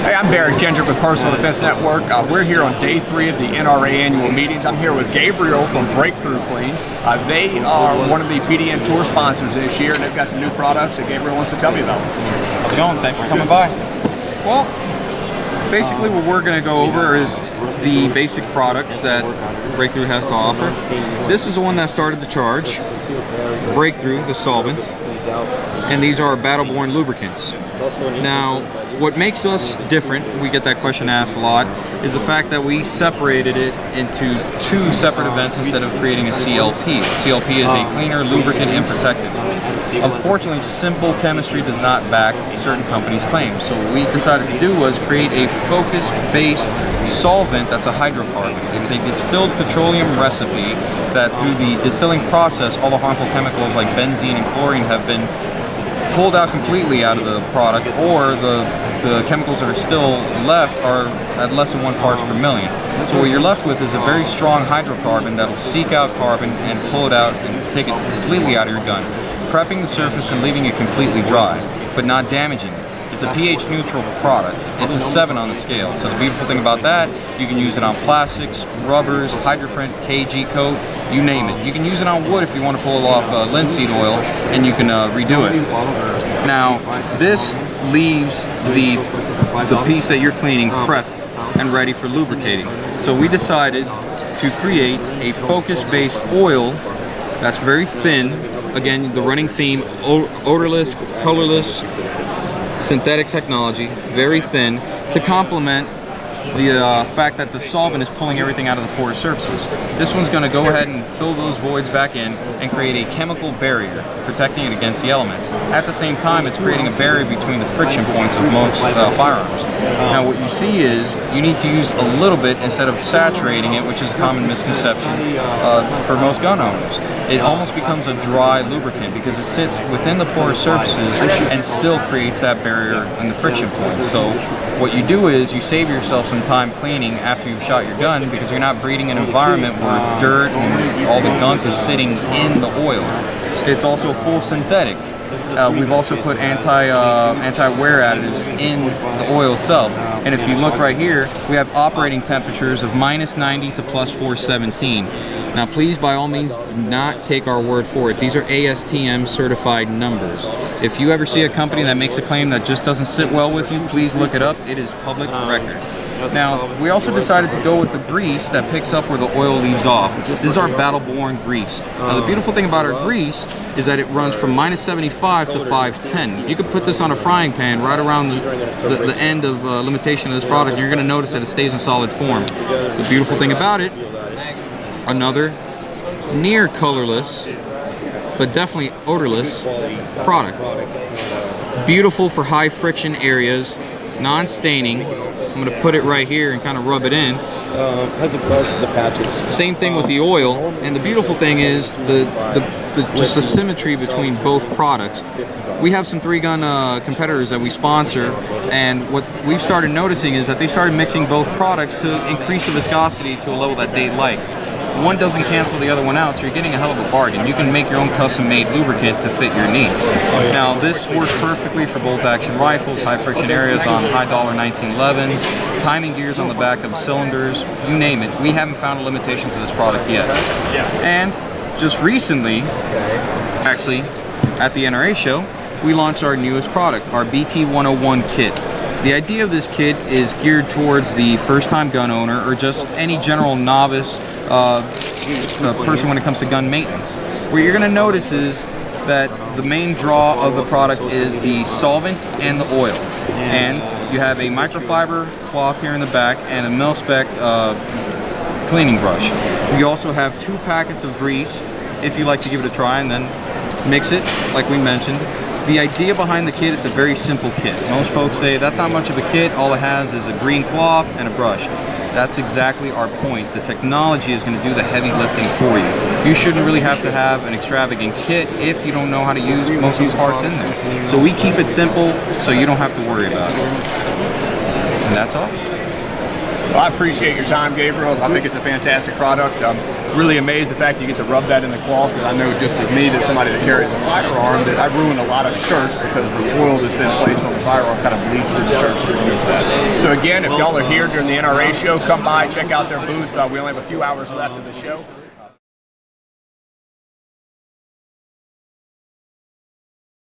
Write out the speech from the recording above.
Hey, I'm Barry Kendrick with Personal Defense Network. We're here on day 3 of the NRA annual meetings. I'm here with Gabriel from Breakthrough Clean. They are one of the PDN Tour sponsors this year, and they've got some new products that Gabriel wants to tell me about. How's it going? Thanks for coming by. Well, basically what we're going to go over is the basic products that Breakthrough has to offer. This is the one that started the charge, Breakthrough, the solvent, and these are battle-born lubricants. Now, what makes us different, we get that question asked a lot, is the fact that we separated it into 2 separate events instead of creating a CLP. CLP is a cleaner, lubricant, and protectant. Unfortunately, simple chemistry does not back certain companies' claims. So what we decided to do was create a focus-based solvent that's a hydrocarbon. It's a distilled petroleum recipe that through the distilling process, all the harmful chemicals like benzene and chlorine have been pulled out completely out of the product, or the chemicals that are still left are at less than 1 parts per million. So what you're left with is a very strong hydrocarbon that will seek out carbon and pull it out and take it completely out of your gun, prepping the surface and leaving it completely dry, but not damaging it. It's a pH neutral product. It's a 7 on the scale. So the beautiful thing about that, you can use it on plastics, rubbers, hydroprint, KG coat, you name it. You can use it on wood if you want to pull off linseed oil, and you can redo it. Now, this leaves the piece that you're cleaning prepped and ready for lubricating. So we decided to create a focus-based oil that's very thin. Again, the running theme, odorless, colorless, synthetic technology, very thin, to complement the fact that the solvent is pulling everything out of the porous surfaces. This one's going to go ahead and fill those voids back in and create a chemical barrier, protecting it against the elements. At the same time, it's creating a barrier between the friction points of most firearms. Now what you see is you need to use a little bit instead of saturating it, which is a common misconception for most gun owners. It almost becomes a dry lubricant because it sits within the porous surfaces and still creates that barrier and the friction points. So what you do is you save yourself some time cleaning after you've shot your gun, because you're not breeding an environment where dirt and all the gunk is sitting in the oil. It's also full synthetic. We've also put anti-wear additives in the oil itself. And if you look right here, we have operating temperatures of -90 to +417. Now please, by all means, not take our word for it. These are ASTM certified numbers. If you ever see a company that makes a claim that just doesn't sit well with you, please look it up. It is public record. Now, we also decided to go with the grease that picks up where the oil leaves off. This is our battle-born grease. Now, the beautiful thing about our grease is that it runs from -75 to 510. You could put this on a frying pan right around the end of limitation of this product, and you're going to notice that it stays in solid form. The beautiful thing about it, another near colorless, but definitely odorless product. Beautiful for high friction areas, non-staining. I'm going to put it right here and kind of rub it in. The patches. Same thing with the oil, and the beautiful thing is just the symmetry between both products. We have some 3-gun competitors that we sponsor, and what we've started noticing is that they started mixing both products to increase the viscosity to a level that they like. One doesn't cancel the other one out, so you're getting a hell of a bargain. You can make your own custom-made lubricant to fit your needs. Now, this works perfectly for bolt-action rifles, high-friction areas on high-dollar 1911s, timing gears on the back of cylinders, you name it. We haven't found a limitation to this product yet. And just recently, actually, at the NRA Show, we launched our newest product, our BT101 kit. The idea of this kit is geared towards the first-time gun owner or just any general novice person when it comes to gun maintenance. What you're going to notice is that the main draw of the product is the solvent and the oil. And you have a microfiber cloth here in the back and a mil-spec cleaning brush. You also have 2 packets of grease if you like to give it a try, and then mix it like we mentioned. The idea behind the kit, it's a very simple kit. Most folks say that's not much of a kit, all it has is a green cloth and a brush. That's exactly our point. The technology is going to do the heavy lifting for you. You shouldn't really have to have an extravagant kit if you don't know how to use most of the parts in there. So we keep it simple so you don't have to worry about it. And that's all. Well, I appreciate your time, Gabriel. I think it's a fantastic product. I'm really amazed the fact that you get to rub that in the cloth, because I know just as me, as somebody that carries a firearm, that I've ruined a lot of shirts because the oil that's been placed on the firearm kind of bleaches the shirts and ruins that. So again, if y'all are here during the NRA show, come by, check out their booth. We only have a few hours left of the show.